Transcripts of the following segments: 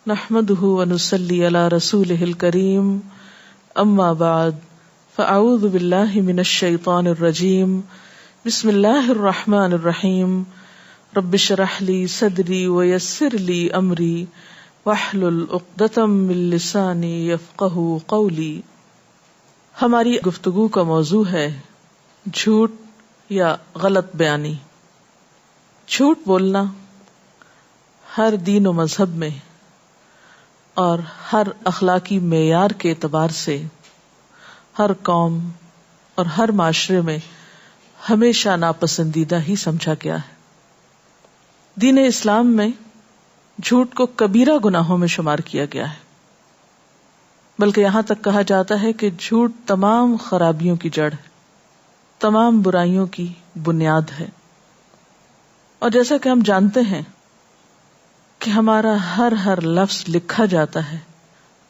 نحمده ونصلي على رسوله الكريم اما بعد فاعوذ بالله من الشيطان الرجيم بسم الله الرحمن الرحيم رب اشرح لي صدري ويسر لي امري واحلل عقدة من لساني يفقهوا قولي۔ ہماری گفتگو کا موضوع ہے جھوٹ یا غلط بیانی۔ جھوٹ بولنا ہر دین و مذہب میں اور ہر اخلاقی معیار کے اعتبار سے ہر قوم اور ہر معاشرے میں ہمیشہ ناپسندیدہ ہی سمجھا گیا ہے۔ دین اسلام میں جھوٹ کو کبیرہ گناہوں میں شمار کیا گیا ہے، بلکہ یہاں تک کہا جاتا ہے کہ جھوٹ تمام خرابیوں کی جڑ ہے، تمام برائیوں کی بنیاد ہے۔ اور جیسا کہ ہم جانتے ہیں کہ ہمارا ہر لفظ لکھا جاتا ہے،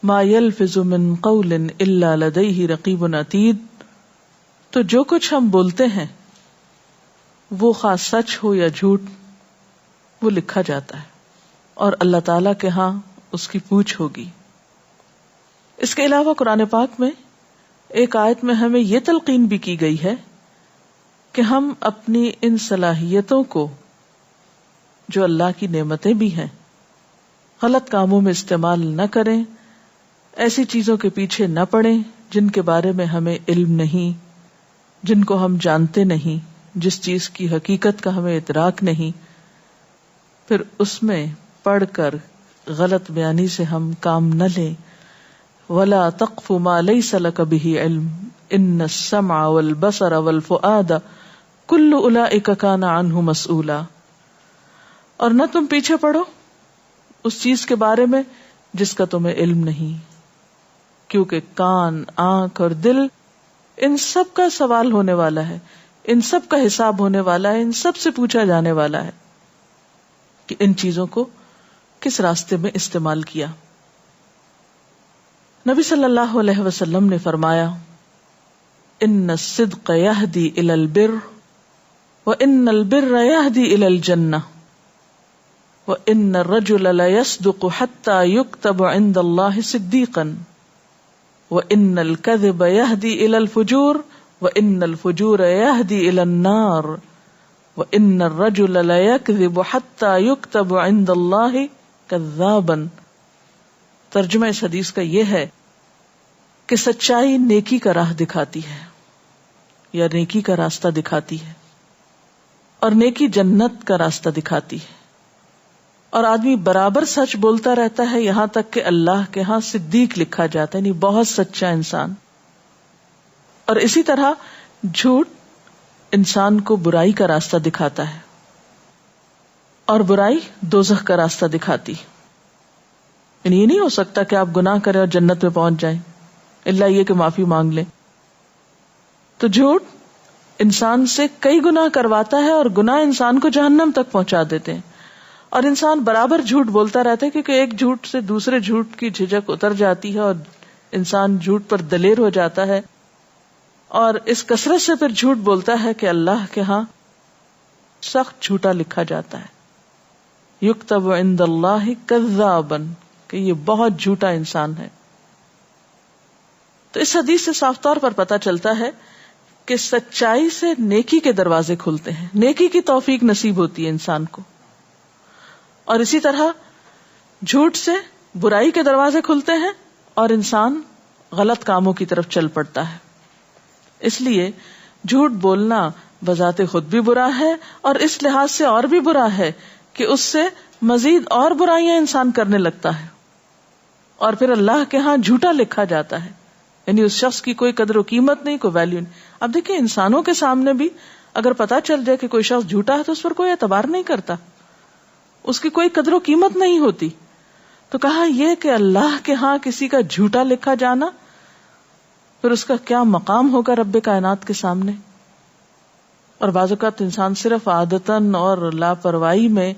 ما یلفظ من قول الا لدیہ رقیب عتید، تو جو کچھ ہم بولتے ہیں وہ خاص سچ ہو یا جھوٹ وہ لکھا جاتا ہے اور اللہ تعالی کے ہاں اس کی پوچھ ہوگی۔ اس کے علاوہ قرآن پاک میں ایک آیت میں ہمیں یہ تلقین بھی کی گئی ہے کہ ہم اپنی ان صلاحیتوں کو جو اللہ کی نعمتیں بھی ہیں غلط کاموں میں استعمال نہ کریں، ایسی چیزوں کے پیچھے نہ پڑیں جن کے بارے میں ہمیں علم نہیں، جن کو ہم جانتے نہیں، جس چیز کی حقیقت کا ہمیں ادراک نہیں، پھر اس میں پڑھ کر غلط بیانی سے ہم کام نہ لیں۔ وَلَا تَقْفُ مَا لَيْسَ لَكَ بِهِ عِلْمٌ إِنَّ السَّمْعَ وَالْبَصَرَ وَالْفُؤَادَ كُلُّ أُولَئِكَ كَانَ عَنْهُ مَسْئُولًا، اور نہ تم پیچھے پڑو اس چیز کے بارے میں جس کا تمہیں علم نہیں، کیونکہ کان، آنکھ اور دل ان سب کا سوال ہونے والا ہے، ان سب کا حساب ہونے والا ہے، ان سب سے پوچھا جانے والا ہے کہ ان چیزوں کو کس راستے میں استعمال کیا۔ نبی صلی اللہ علیہ وسلم نے فرمایا، ان الصدق یہدی الی البر وان البر یہدی الی الجنہ وان الرجل لیصدق حتی یکتب عند اللہ صدیقا وان الکذب یہدی الی الفجور وان الفجور یہدی الی النار وان الرجل لیکذب حتی یکتب عند اللہ کذابا۔ ترجمہ اس حدیث کا یہ ہے کہ سچائی نیکی کا راہ دکھاتی ہے یا نیکی کا راستہ دکھاتی ہے، اور نیکی جنت کا راستہ دکھاتی ہے، اور آدمی برابر سچ بولتا رہتا ہے یہاں تک کہ اللہ کے ہاں صدیق لکھا جاتا ہے، یعنی بہت سچا انسان۔ اور اسی طرح جھوٹ انسان کو برائی کا راستہ دکھاتا ہے، اور برائی دوزخ کا راستہ دکھاتی، یعنی یہ نہیں ہو سکتا کہ آپ گناہ کریں اور جنت میں پہنچ جائیں الا یہ کہ معافی مانگ لیں۔ تو جھوٹ انسان سے کئی گناہ کرواتا ہے، اور گناہ انسان کو جہنم تک پہنچا دیتے ہیں، اور انسان برابر جھوٹ بولتا رہتا ہے کیونکہ ایک جھوٹ سے دوسرے جھوٹ کی جھجک اتر جاتی ہے اور انسان جھوٹ پر دلیر ہو جاتا ہے، اور اس کثرت سے پھر جھوٹ بولتا ہے کہ اللہ کے ہاں سخت جھوٹا لکھا جاتا ہے، یکتب عند اللہ کذابا، کہ یہ بہت جھوٹا انسان ہے۔ تو اس حدیث سے صاف طور پر پتہ چلتا ہے کہ سچائی سے نیکی کے دروازے کھلتے ہیں، نیکی کی توفیق نصیب ہوتی ہے انسان کو، اور اسی طرح جھوٹ سے برائی کے دروازے کھلتے ہیں اور انسان غلط کاموں کی طرف چل پڑتا ہے۔ اس لیے جھوٹ بولنا بذات خود بھی برا ہے، اور اس لحاظ سے اور بھی برا ہے کہ اس سے مزید اور برائیاں انسان کرنے لگتا ہے، اور پھر اللہ کے ہاں جھوٹا لکھا جاتا ہے، یعنی اس شخص کی کوئی قدر و قیمت نہیں، کوئی ویلیو نہیں۔ اب دیکھیں انسانوں کے سامنے بھی اگر پتا چل جائے کہ کوئی شخص جھوٹا ہے تو اس پر کوئی اعتبار نہیں کرتا، اس کی کوئی قدر و قیمت نہیں ہوتی۔ تو کہا یہ کہ اللہ کے ہاں کسی کا جھوٹا لکھا جانا، پھر اس کا کیا مقام ہوگا رب کائنات کے سامنے۔ اور بعض اوقات انسان صرف عادتاً اور لاپرواہی میں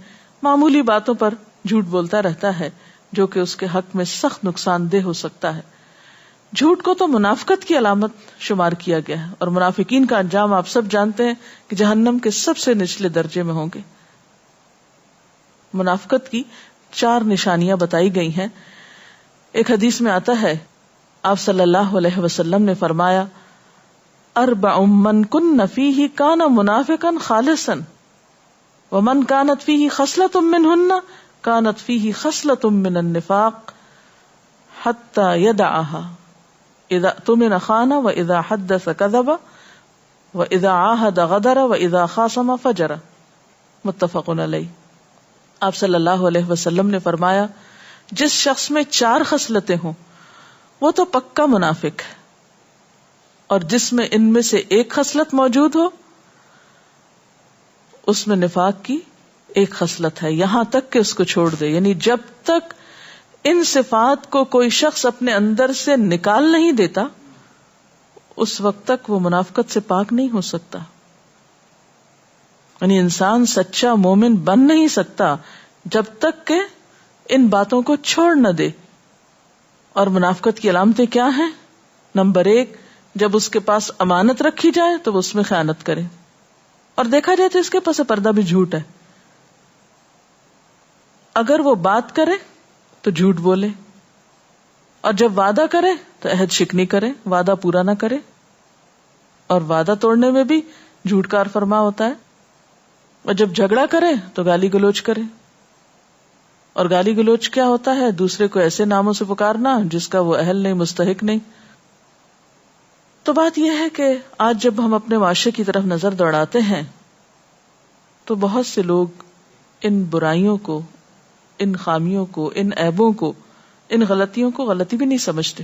معمولی باتوں پر جھوٹ بولتا رہتا ہے جو کہ اس کے حق میں سخت نقصان دہ ہو سکتا ہے۔ جھوٹ کو تو منافقت کی علامت شمار کیا گیا ہے، اور منافقین کا انجام آپ سب جانتے ہیں کہ جہنم کے سب سے نچلے درجے میں ہوں گے۔ منافقت کی 4 نشانیاں بتائی گئی ہیں. ایک حدیث میں آتا ہے آپ صلی اللہ علیہ وسلم نے فرمایا 4 من کن فیہ کان منافقا خالصا ومن کانت فیہ خصلۃ منہن کانت فیہ خصلۃ من النفاق حتی یدعها اذا اؤتمن خان واذا حدث کذب واذا عاہد غدر واذا خاصم فجر. متفق علیہ. آپ صلی اللہ علیہ وسلم نے فرمایا جس شخص میں 4 خصلتیں ہوں وہ تو پکا منافق ہے، اور جس میں ان میں سے ایک خصلت موجود ہو اس میں نفاق کی ایک خصلت ہے، یہاں تک کہ اس کو چھوڑ دے. یعنی جب تک ان صفات کو کوئی شخص اپنے اندر سے نکال نہیں دیتا اس وقت تک وہ منافقت سے پاک نہیں ہو سکتا. یعنی انسان سچا مومن بن نہیں سکتا جب تک کہ ان باتوں کو چھوڑ نہ دے. اور منافقت کی علامتیں کیا ہیں؟ نمبر 1، جب اس کے پاس امانت رکھی جائے تو وہ اس میں خیانت کرے، اور دیکھا جائے تو اس کے پاس پردہ بھی جھوٹ ہے. اگر وہ بات کرے تو جھوٹ بولے، اور جب وعدہ کرے تو عہد شکنی کرے، وعدہ پورا نہ کرے، اور وعدہ توڑنے میں بھی جھوٹ کار فرما ہوتا ہے. اور جب جھگڑا کرے تو گالی گلوچ کرے، اور گالی گلوچ کیا ہوتا ہے؟ دوسرے کو ایسے ناموں سے پکارنا جس کا وہ اہل نہیں، مستحق نہیں. تو بات یہ ہے کہ آج جب ہم اپنے معاشرے کی طرف نظر دوڑاتے ہیں تو بہت سے لوگ ان برائیوں کو، ان خامیوں کو، ان عیبوں کو، ان غلطیوں کو غلطی بھی نہیں سمجھتے.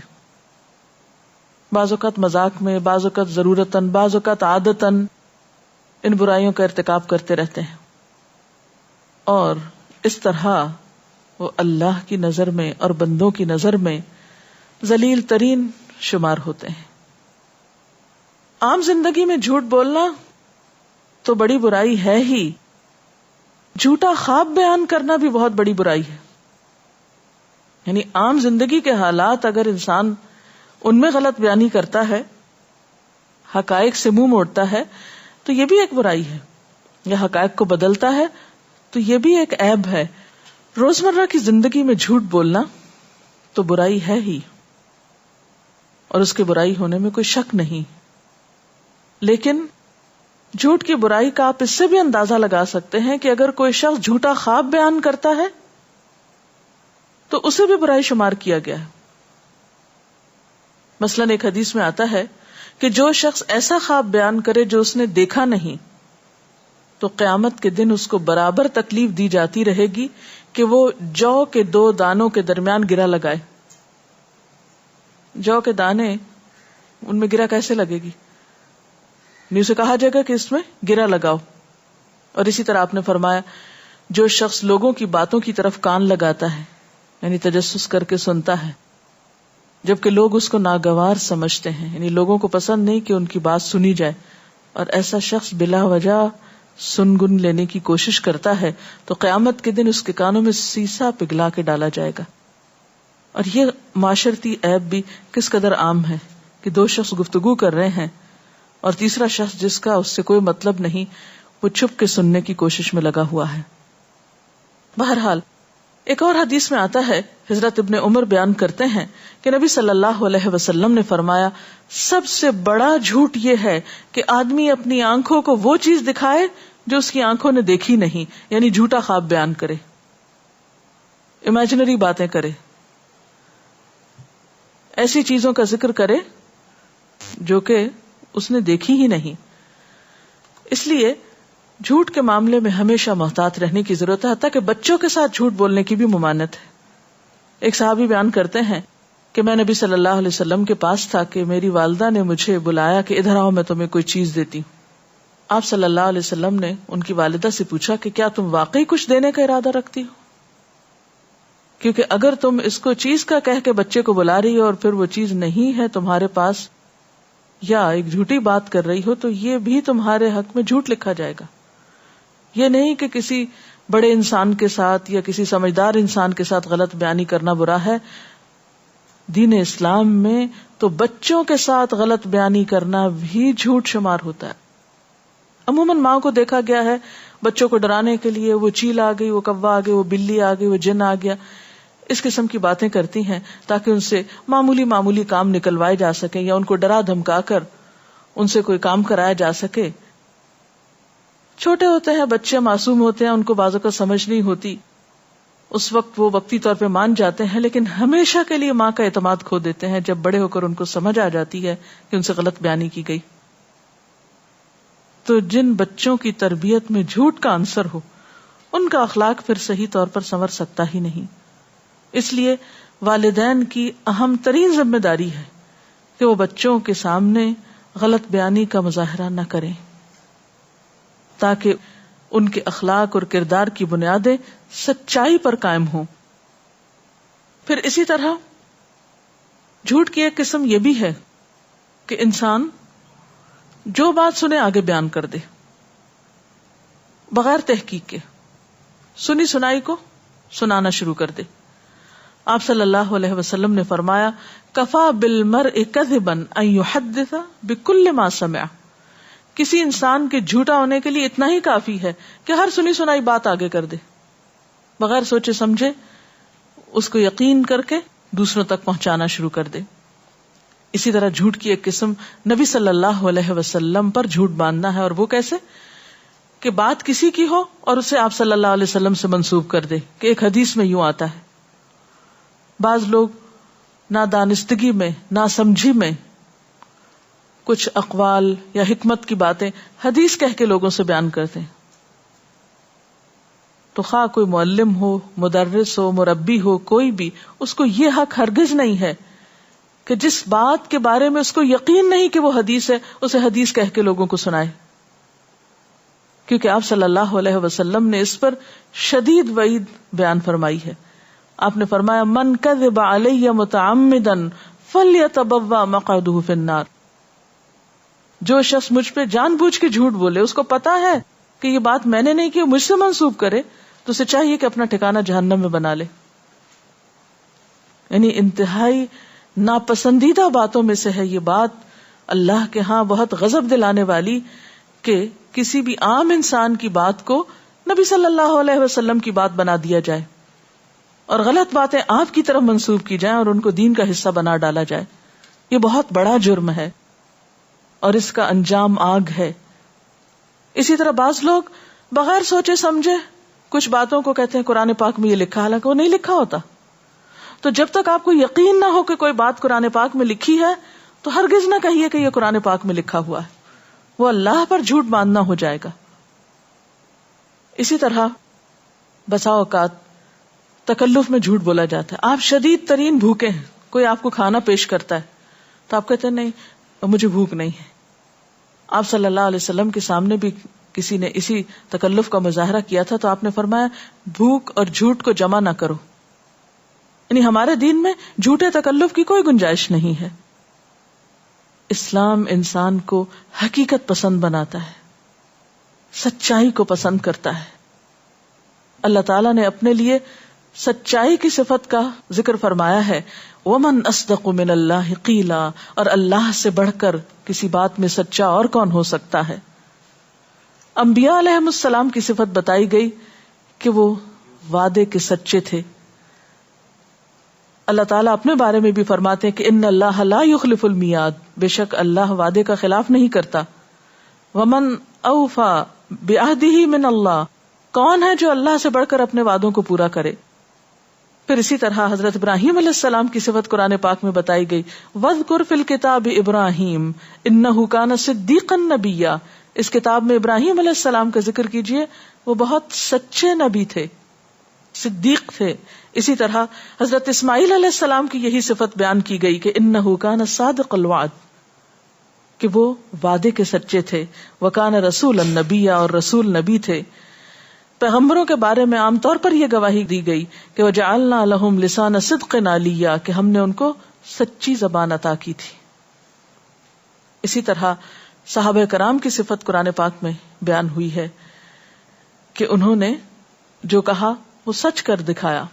بعض اوقات مذاق میں، بعض اوقات ضرورتاً، بعض اوقات عادتاً ان برائیوں کا ارتکاب کرتے رہتے ہیں، اور اس طرح وہ اللہ کی نظر میں اور بندوں کی نظر میں ذلیل ترین شمار ہوتے ہیں. عام زندگی میں جھوٹ بولنا تو بڑی برائی ہے ہی، جھوٹا خواب بیان کرنا بھی بہت بڑی برائی ہے. یعنی عام زندگی کے حالات اگر انسان ان میں غلط بیانی کرتا ہے، حقائق سے منہ موڑتا ہے، تو یہ بھی ایک برائی ہے. یا حقائق کو بدلتا ہے تو یہ بھی ایک عیب ہے. روزمرہ کی زندگی میں جھوٹ بولنا تو برائی ہے ہی، اور اس کے برائی ہونے میں کوئی شک نہیں. لیکن جھوٹ کی برائی کا آپ اس سے بھی اندازہ لگا سکتے ہیں کہ اگر کوئی شخص جھوٹا خواب بیان کرتا ہے تو اسے بھی برائی شمار کیا گیا ہے. مثلاً ایک حدیث میں آتا ہے کہ جو شخص ایسا خواب بیان کرے جو اس نے دیکھا نہیں تو قیامت کے دن اس کو برابر تکلیف دی جاتی رہے گی کہ وہ جو کے 2 دانوں کے درمیان گرہ لگائے. جو کے دانے، ان میں گرہ کیسے لگے گی؟ اسے کہا جائے گا کہ اس میں گرہ لگاؤ. اور اسی طرح آپ نے فرمایا جو شخص لوگوں کی باتوں کی طرف کان لگاتا ہے، یعنی تجسس کر کے سنتا ہے جبکہ لوگ اس کو ناگوار سمجھتے ہیں، یعنی لوگوں کو پسند نہیں کہ ان کی بات سنی جائے، اور ایسا شخص بلا وجہ سنگن لینے کی کوشش کرتا ہے تو قیامت کے دن اس کے کانوں میں سیسا پگھلا کے ڈالا جائے گا. اور یہ معاشرتی عیب بھی کس قدر عام ہے کہ 2 شخص گفتگو کر رہے ہیں اور تیسرا شخص جس کا اس سے کوئی مطلب نہیں وہ چھپ کے سننے کی کوشش میں لگا ہوا ہے. بہرحال ایک اور حدیث میں آتا ہے، حضرت ابن عمر بیان کرتے ہیں کہ نبی صلی اللہ علیہ وسلم نے فرمایا سب سے بڑا جھوٹ یہ ہے کہ آدمی اپنی آنکھوں کو وہ چیز دکھائے جو اس کی آنکھوں نے دیکھی نہیں، یعنی جھوٹا خواب بیان کرے، امیجنری باتیں کرے، ایسی چیزوں کا ذکر کرے جو کہ اس نے دیکھی ہی نہیں. اس لیے جھوٹ کے معاملے میں ہمیشہ محتاط رہنے کی ضرورت ہے، حتیٰ کہ بچوں کے ساتھ جھوٹ بولنے کی بھی ممانعت ہے. ایک صحابی بیان کرتے ہیں کہ میں نبی صلی اللہ علیہ وسلم کے پاس تھا کہ میری والدہ نے مجھے بلایا کہ ادھر آؤ میں تمہیں کوئی چیز دیتی ہوں. آپ صلی اللہ علیہ وسلم نے ان کی والدہ سے پوچھا کہ کیا تم واقعی کچھ دینے کا ارادہ رکھتی ہو؟ کیونکہ اگر تم اس کو چیز کا کہہ کے بچے کو بلا رہی ہو اور پھر وہ چیز نہیں ہے تمہارے پاس، یا ایک جھوٹی بات کر رہی ہو، تو یہ بھی تمہارے حق میں جھوٹ لکھا جائے گا. یہ نہیں کہ کسی بڑے انسان کے ساتھ یا کسی سمجھدار انسان کے ساتھ غلط بیانی کرنا برا ہے. دین اسلام میں تو بچوں کے ساتھ غلط بیانی کرنا بھی جھوٹ شمار ہوتا ہے. عموماً ماں کو دیکھا گیا ہے بچوں کو ڈرانے کے لیے وہ چیل آ گئی، وہ کوا آ گئی، وہ بلی آ گئی، وہ جن آ گیا، اس قسم کی باتیں کرتی ہیں تاکہ ان سے معمولی کام نکلوائے جا سکیں یا ان کو ڈرا دھمکا کر ان سے کوئی کام کرایا جا سکے. چھوٹے ہوتے ہیں بچے، معصوم ہوتے ہیں، ان کو بعض اوقات سمجھ نہیں ہوتی، اس وقت وہ وقتی طور پہ مان جاتے ہیں، لیکن ہمیشہ کے لیے ماں کا اعتماد کھو دیتے ہیں جب بڑے ہو کر ان کو سمجھ آ جاتی ہے کہ ان سے غلط بیانی کی گئی. تو جن بچوں کی تربیت میں جھوٹ کا عنصر ہو ان کا اخلاق پھر صحیح طور پر سنور سکتا ہی نہیں. اس لیے والدین کی اہم ترین ذمہ داری ہے کہ وہ بچوں کے سامنے غلط بیانی کا مظاہرہ نہ کریں تاکہ ان کے اخلاق اور کردار کی بنیادیں سچائی پر قائم ہوں. پھر اسی طرح جھوٹ کی ایک قسم یہ بھی ہے کہ انسان جو بات سنے آگے بیان کر دے بغیر تحقیق کے، سنی سنائی کو سنانا شروع کر دے. آپ صلی اللہ علیہ وسلم نے فرمایا کفا بالمرء کذبا ان یحدث بکل ما سمع، کسی انسان کے جھوٹا ہونے کے لیے اتنا ہی کافی ہے کہ ہر سنی سنائی بات آگے کر دے، بغیر سوچے سمجھے اس کو یقین کر کے دوسروں تک پہنچانا شروع کر دے. اسی طرح جھوٹ کی ایک قسم نبی صلی اللہ علیہ وسلم پر جھوٹ باندھنا ہے، اور وہ کیسے کہ بات کسی کی ہو اور اسے آپ صلی اللہ علیہ وسلم سے منسوب کر دے کہ ایک حدیث میں یوں آتا ہے. بعض لوگ نادانستگی میں، ناسمجھی میں کچھ اقوال یا حکمت کی باتیں حدیث کہہ کے لوگوں سے بیان کرتے ہیں. تو خواہ کوئی معلم ہو، مدرس ہو، مربی ہو، کوئی بھی، اس کو یہ حق ہرگز نہیں ہے کہ جس بات کے بارے میں اس کو یقین نہیں کہ وہ حدیث ہے اسے حدیث کہہ کے لوگوں کو سنائے، کیونکہ آپ صلی اللہ علیہ وسلم نے اس پر شدید وعید بیان فرمائی ہے. آپ نے فرمایا من کذب علی متعمدا فلیتبوأ مقعدہ فی النار، جو شخص مجھ پہ جان بوجھ کے جھوٹ بولے، اس کو پتا ہے کہ یہ بات میں نے نہیں کی، مجھ سے منسوب کرے، تو اسے چاہیے کہ اپنا ٹھکانہ جہنم میں بنا لے. یعنی انتہائی ناپسندیدہ باتوں میں سے ہے یہ بات، اللہ کے ہاں بہت غضب دلانے والی، کہ کسی بھی عام انسان کی بات کو نبی صلی اللہ علیہ وسلم کی بات بنا دیا جائے اور غلط باتیں آپ کی طرف منسوب کی جائیں اور ان کو دین کا حصہ بنا ڈالا جائے. یہ بہت بڑا جرم ہے اور اس کا انجام آگ ہے. اسی طرح بعض لوگ بغیر سوچے سمجھے کچھ باتوں کو کہتے ہیں قرآن پاک میں یہ لکھا، حالانکہ وہ نہیں لکھا ہوتا. تو جب تک آپ کو یقین نہ ہو کہ کوئی بات قرآن پاک میں لکھی ہے تو ہرگز نہ کہیے کہ یہ قرآن پاک میں لکھا ہوا ہے، وہ اللہ پر جھوٹ باندھنا ہو جائے گا. اسی طرح بسا اوقات تکلف میں جھوٹ بولا جاتا ہے. آپ شدید ترین بھوکے ہیں، کوئی آپ کو کھانا پیش کرتا ہے تو آپ کہتے ہیں نہیں مجھے بھوک نہیں ہے. آپ صلی اللہ علیہ وسلم کے سامنے بھی کسی نے اسی تکلف کا مظاہرہ کیا تھا تو آپ نے فرمایا بھوک اور جھوٹ کو جمع نہ کرو. یعنی ہمارے دین میں جھوٹے تکلف کی کوئی گنجائش نہیں ہے. اسلام انسان کو حقیقت پسند بناتا ہے، سچائی کو پسند کرتا ہے. اللہ تعالیٰ نے اپنے لیے سچائی کی صفت کا ذکر فرمایا ہے، وَمَنْ أَصْدَقُ مِنَ اللَّهِ قِيلًا، اور اللہ سے بڑھ کر کسی بات میں سچا اور کون ہو سکتا ہے. انبیاء علیہ السلام کی صفت بتائی گئی کہ وہ وعدے کے سچے تھے. اللہ تعالیٰ اپنے بارے میں بھی فرماتے ہیں کہ ان اللہ لا یخلف المیعاد، بے شک اللہ وعدے کا خلاف نہیں کرتا. ومن اوفا بعہدہ من اللہ، کون ہے جو اللہ سے بڑھ کر اپنے وعدوں کو پورا کرے. پھر اسی طرح حضرت ابراہیم علیہ السلام کی صفت قرآن پاک میں بتائی گئی، وَاذْكُرْ فِي الْكِتَابِ إِبْرَاهِيمَ إِنَّهُ كَانَ صِدِّيقًا نَبِيًّا، اس کتاب میں ابراہیم علیہ السلام کا ذکر کیجئے، وہ بہت سچے نبی تھے، صدیق تھے. اسی طرح حضرت اسماعیل علیہ السلام کی یہی صفت بیان کی گئی کہ انہ کان صادق الوعد، کہ وہ وعدے کے سچے تھے. وکان رسول النبی، اور رسول نبی تھے. پیغمبروں کے بارے میں عام طور پر یہ گواہی دی گئی کہ وجعلنا لہم لسان صدق علیہ، کہ ہم نے ان کو سچی زبان عطا کی تھی. اسی طرح صحابہ کرام کی صفت قرآن پاک میں بیان ہوئی ہے کہ انہوں نے جو کہا وہ سچ کر دکھایا.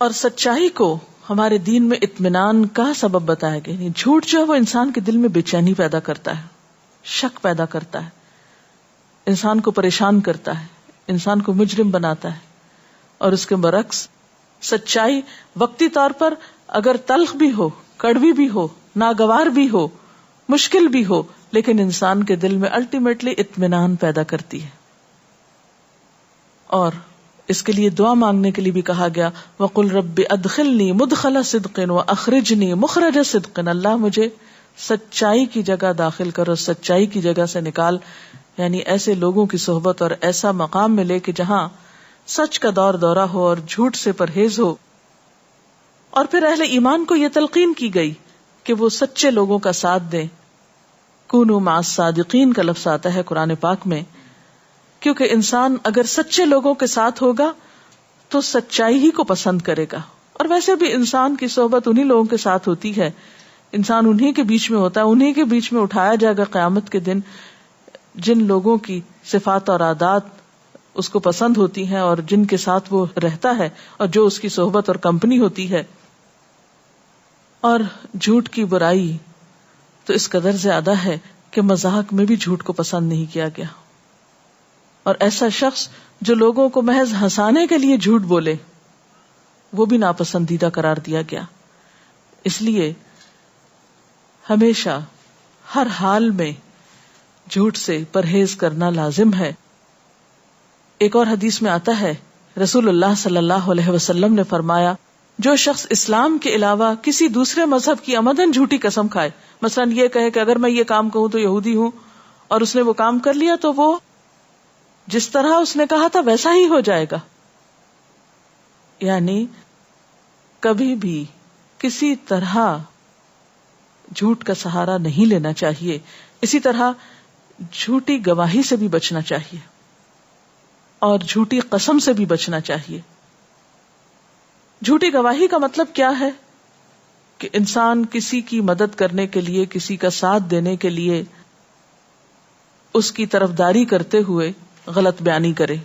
اور سچائی کو ہمارے دین میں اطمینان کا سبب بتایا گیا. جھوٹ جو ہے وہ انسان کے دل میں بے چینی پیدا کرتا ہے، شک پیدا کرتا ہے. انسان کو پریشان کرتا ہے، انسان کو مجرم بناتا ہے. اور اس کے برعکس سچائی وقتی طور پر اگر تلخ بھی ہو، کڑوی بھی ہو، ناگوار بھی ہو، مشکل بھی ہو، لیکن انسان کے دل میں الٹیمیٹلی اطمینان پیدا کرتی ہے. اور اس کے لیے دعا مانگنے کے لیے بھی کہا گیا وَقُلْ رَبِّ أَدْخِلْنِي مُدْخَلَ صِدْقٍ وَأَخْرِجْنِي مُخْرَجَ صِدْقٍ. اللہ مجھے سچائی کی جگہ داخل کر اور سچائی کی جگہ سے نکال، یعنی ایسے لوگوں کی صحبت اور ایسا مقام ملے کہ جہاں سچ کا دور دورہ ہو اور جھوٹ سے پرہیز ہو. اور پھر اہل ایمان کو یہ تلقین کی گئی کہ وہ سچے لوگوں کا ساتھ دیں. کونوا مع الصادقین کا لفظ آتا ہے قرآن پاک میں، کیونکہ انسان اگر سچے لوگوں کے ساتھ ہوگا تو سچائی ہی کو پسند کرے گا. اور ویسے بھی انسان کی صحبت انہی لوگوں کے ساتھ ہوتی ہے، انسان انہی کے بیچ میں ہوتا ہے، انہی کے بیچ میں اٹھایا جائے گا قیامت کے دن جن لوگوں کی صفات اور عادات اس کو پسند ہوتی ہیں اور جن کے ساتھ وہ رہتا ہے اور جو اس کی صحبت اور کمپنی ہوتی ہے. اور جھوٹ کی برائی تو اس قدر زیادہ ہے کہ مذاق میں بھی جھوٹ کو پسند نہیں کیا گیا. اور ایسا شخص جو لوگوں کو محض ہنسانے کے لیے جھوٹ بولے وہ بھی ناپسندیدہ قرار دیا گیا. اس لیے ہمیشہ ہر حال میں جھوٹ سے پرہیز کرنا لازم ہے. ایک اور حدیث میں آتا ہے رسول اللہ صلی اللہ علیہ وسلم نے فرمایا جو شخص اسلام کے علاوہ کسی دوسرے مذہب کی عمدن جھوٹی قسم کھائے، مثلا یہ کہے کہ اگر میں یہ کام کہوں تو یہودی ہوں، اور اس نے وہ کام کر لیا تو وہ جس طرح اس نے کہا تھا ویسا ہی ہو جائے گا. یعنی کبھی بھی کسی طرح جھوٹ کا سہارا نہیں لینا چاہیے. اسی طرح جھوٹی گواہی سے بھی بچنا چاہیے اور جھوٹی قسم سے بھی بچنا چاہیے. جھوٹی گواہی کا مطلب کیا ہے کہ انسان کسی کی مدد کرنے کے لیے، کسی کا ساتھ دینے کے لیے اس کی طرفداری کرتے ہوئے غلط بیانی کرے.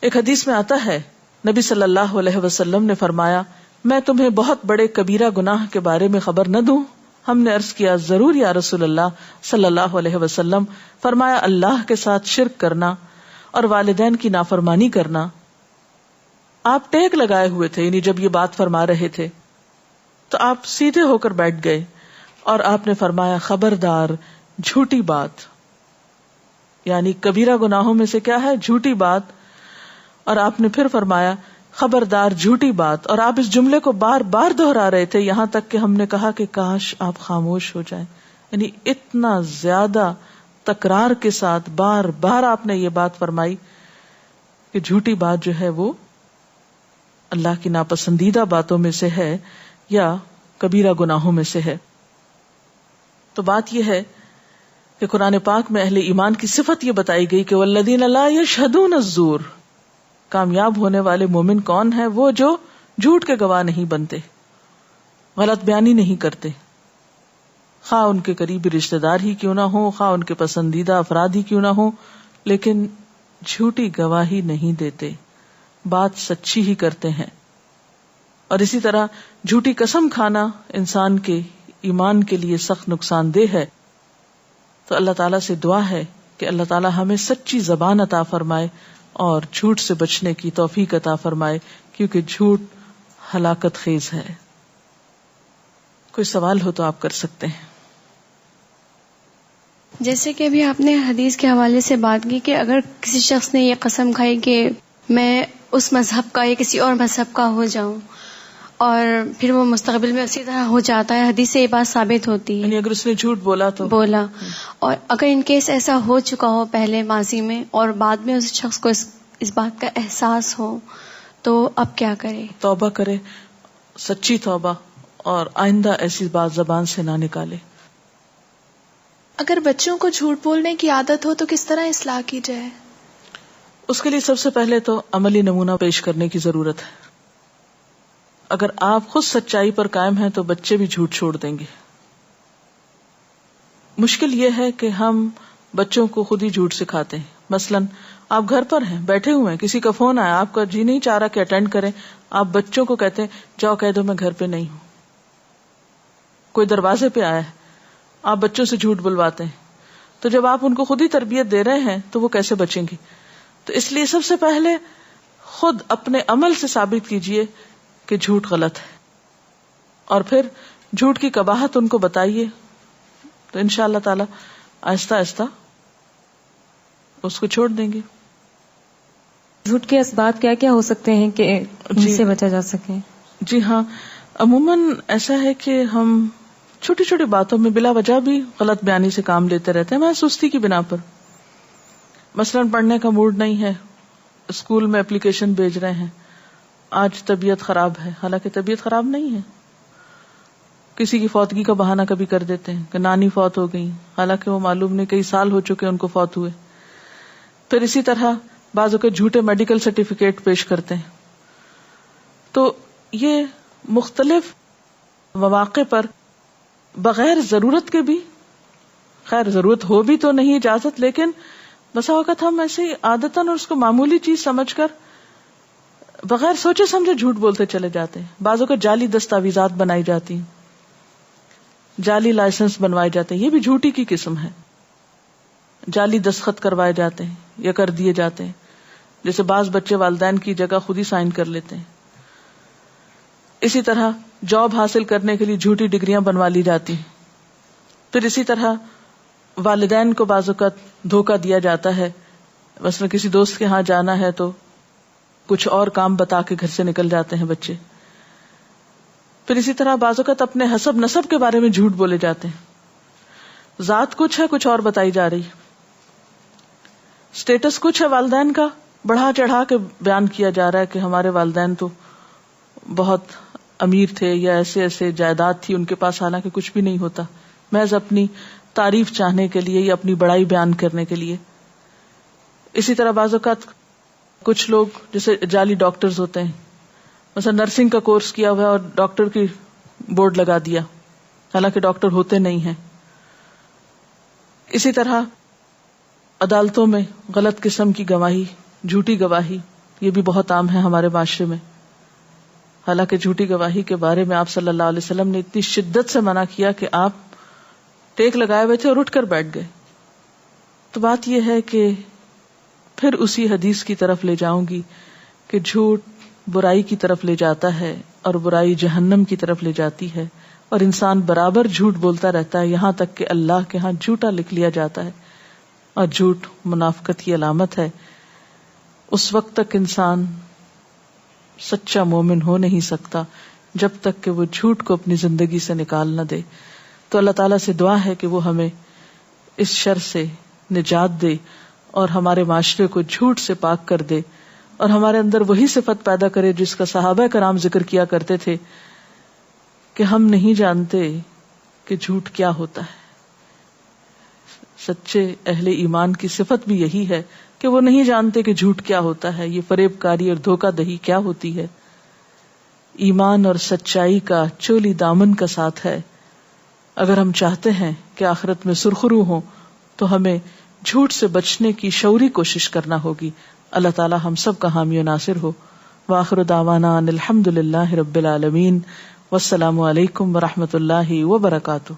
ایک حدیث میں آتا ہے نبی صلی اللہ علیہ وسلم نے فرمایا میں تمہیں بہت بڑے کبیرہ گناہ کے بارے میں خبر نہ دوں؟ ہم نے عرض کیا ضرور یا رسول اللہ صلی اللہ علیہ وسلم. فرمایا اللہ کے ساتھ شرک کرنا اور والدین کی نافرمانی کرنا. آپ ٹیک لگائے ہوئے تھے، یعنی جب یہ بات فرما رہے تھے تو آپ سیدھے ہو کر بیٹھ گئے اور آپ نے فرمایا خبردار جھوٹی بات. یعنی کبیرہ گناہوں میں سے کیا ہے؟ جھوٹی بات. اور آپ نے پھر فرمایا خبردار جھوٹی بات. اور آپ اس جملے کو بار بار دہرا رہے تھے یہاں تک کہ ہم نے کہا کہ کاش آپ خاموش ہو جائیں. یعنی اتنا زیادہ تکرار کے ساتھ بار بار آپ نے یہ بات فرمائی کہ جھوٹی بات جو ہے وہ اللہ کی ناپسندیدہ باتوں میں سے ہے یا کبیرہ گناہوں میں سے ہے. تو بات یہ ہے کہ قرآن پاک میں اہل ایمان کی صفت یہ بتائی گئی کہ والذین لا یشہدون الزور. کامیاب ہونے والے مومن کون ہیں؟ وہ جو جھوٹ کے گواہ نہیں بنتے، غلط بیانی نہیں کرتے، خواہ ان کے قریبی رشتہ دار ہی کیوں نہ ہو، خواہ ان کے پسندیدہ افراد ہی کیوں نہ ہو، لیکن جھوٹی گواہی نہیں دیتے، بات سچی ہی کرتے ہیں. اور اسی طرح جھوٹی قسم کھانا انسان کے ایمان کے لیے سخت نقصان دہ ہے. تو اللہ تعالیٰ سے دعا ہے کہ اللہ تعالیٰ ہمیں سچی زبان عطا فرمائے اور جھوٹ سے بچنے کی توفیق عطا فرمائے، کیونکہ جھوٹ ہلاکت خیز ہے. کوئی سوال ہو تو آپ کر سکتے ہیں. جیسے کہ ابھی آپ نے حدیث کے حوالے سے بات کی کہ اگر کسی شخص نے یہ قسم کھائی کہ میں اس مذہب کا یا کسی اور مذہب کا ہو جاؤں اور پھر وہ مستقبل میں اسی طرح ہو جاتا ہے، حدیث سے یہ بات ثابت ہوتی ہے. یعنی اگر اس نے جھوٹ بولا اور اگر ان کیس ایسا ہو چکا ہو پہلے ماضی میں اور بعد میں اس شخص کو اس بات کا احساس ہو تو اب کیا کرے؟ توبہ کرے، سچی توبہ، اور آئندہ ایسی بات زبان سے نہ نکالے. اگر بچوں کو جھوٹ بولنے کی عادت ہو تو کس طرح اصلاح کی جائے؟ اس کے لیے سب سے پہلے تو عملی نمونہ پیش کرنے کی ضرورت ہے. اگر آپ خود سچائی پر قائم ہیں تو بچے بھی جھوٹ چھوڑ دیں گے. مشکل یہ ہے کہ ہم بچوں کو خود ہی جھوٹ سکھاتے ہیں. مثلا آپ گھر پر ہیں، بیٹھے ہوئے ہیں، کسی کا فون آیا، آپ کا جی نہیں چاہ رہا کہ اٹینڈ کریں، آپ بچوں کو کہتے ہیں جاؤ کہہ دو میں گھر پہ نہیں ہوں. کوئی دروازے پہ آیا ہے، آپ بچوں سے جھوٹ بلواتے ہیں. تو جب آپ ان کو خود ہی تربیت دے رہے ہیں تو وہ کیسے بچیں گے؟ تو اس لیے سب سے پہلے خود اپنے عمل سے ثابت کیجئے کہ جھوٹ غلط ہے، اور پھر جھوٹ کی قباحت ان کو بتائیے، تو انشاءاللہ تعالی آہستہ آہستہ اس کو چھوڑ دیں گے. جھوٹ کے اسباب کیا کیا ہو سکتے ہیں کہ ان سے بچا جا سکے؟ جی ہاں، عموماً ایسا ہے کہ ہم چھوٹی چھوٹی باتوں میں بلا وجہ بھی غلط بیانی سے کام لیتے رہتے ہیں، میں سستی کی بنا پر. مثلاً پڑھنے کا موڈ نہیں ہے، اسکول میں اپلیکیشن بھیج رہے ہیں، آج طبیعت خراب ہے، حالانکہ طبیعت خراب نہیں ہے. کسی کی فوتگی کا بہانہ کبھی کر دیتے ہیں کہ نانی فوت ہو گئی، حالانکہ وہ معلوم نہیں کئی سال ہو چکے ان کو فوت ہوئے. پھر اسی طرح بعضوں کے جھوٹے میڈیکل سرٹیفکیٹ پیش کرتے ہیں. تو یہ مختلف مواقع پر بغیر ضرورت کے بھی، خیر ضرورت ہو بھی تو نہیں اجازت، لیکن بسا اوقات ہم ایسے ہی عادتاً اور اس کو معمولی چیز سمجھ کر بغیر سوچے سمجھے جھوٹ بولتے چلے جاتے ہیں. بعضوں کا جعلی دستاویزات بنائی جاتی ہیں، جعلی لائسنس بنوائے جاتے ہیں، یہ بھی جھوٹی کی قسم ہے. جعلی دستخط کروائے جاتے ہیں یا کر دیے جاتے ہیں، جیسے بعض بچے والدین کی جگہ خود ہی سائن کر لیتے ہیں. اسی طرح جاب حاصل کرنے کے لیے جھوٹی ڈگریاں بنوا لی جاتی ہیں. پھر اسی طرح والدین کو بعض اوقات دھوکہ دیا جاتا ہے، مثلا کسی دوست کے ہاں جانا ہے تو کچھ اور کام بتا کے گھر سے نکل جاتے ہیں بچے. پھر اسی طرح بعض اوقات اپنے حسب نسب کے بارے میں جھوٹ بولے جاتے ہیں، ذات کچھ ہے کچھ اور بتائی جا رہی، اسٹیٹس کچھ ہے والدین کا، بڑھا چڑھا کے بیان کیا جا رہا ہے کہ ہمارے والدین تو بہت امیر تھے یا ایسے ایسے جائیداد تھی ان کے پاس، حالانکہ کچھ بھی نہیں ہوتا، محض اپنی تعریف چاہنے کے لیے یا اپنی بڑائی بیان کرنے کے لیے. اسی طرح بعض اوقات کچھ لوگ جیسے جعلی ڈاکٹرز ہوتے ہیں، مثلا نرسنگ کا کورس کیا ہوا ہے اور ڈاکٹر کی بورڈ لگا دیا، حالانکہ ڈاکٹر ہوتے نہیں ہیں. اسی طرح عدالتوں میں غلط قسم کی گواہی، جھوٹی گواہی، یہ بھی بہت عام ہے ہمارے معاشرے میں. حالانکہ جھوٹی گواہی کے بارے میں آپ صلی اللہ علیہ وسلم نے اتنی شدت سے منع کیا کہ آپ ٹیک لگائے ہوئے تھے اور اٹھ کر بیٹھ گئے. تو بات یہ ہے کہ پھر اسی حدیث کی طرف لے جاؤں گی کہ جھوٹ برائی کی طرف لے جاتا ہے اور برائی جہنم کی طرف لے جاتی ہے، اور انسان برابر جھوٹ بولتا رہتا ہے یہاں تک کہ اللہ کے ہاں جھوٹا لکھ لیا جاتا ہے. اور جھوٹ منافقت کی علامت ہے. اس وقت تک انسان سچا مومن ہو نہیں سکتا جب تک کہ وہ جھوٹ کو اپنی زندگی سے نکال نہ دے. تو اللہ تعالیٰ سے دعا ہے کہ وہ ہمیں اس شر سے نجات دے اور ہمارے معاشرے کو جھوٹ سے پاک کر دے، اور ہمارے اندر وہی صفت پیدا کرے جس کا صحابہ کرام ذکر کیا کرتے تھے کہ ہم نہیں جانتے کہ جھوٹ کیا ہوتا ہے. سچے اہل ایمان کی صفت بھی یہی ہے کہ وہ نہیں جانتے کہ جھوٹ کیا ہوتا ہے، یہ فریب کاری اور دھوکہ دہی کیا ہوتی ہے. ایمان اور سچائی کا چولی دامن کا ساتھ ہے. اگر ہم چاہتے ہیں کہ آخرت میں سرخرو ہوں تو ہمیں جھوٹ سے بچنے کی شعوری کوشش کرنا ہوگی. اللہ تعالی ہم سب کا حامی و ناصر ہو. وآخر دعوانا ان الحمد للہ رب العالمین، والسلام علیکم ورحمۃ اللہ وبرکاتہ.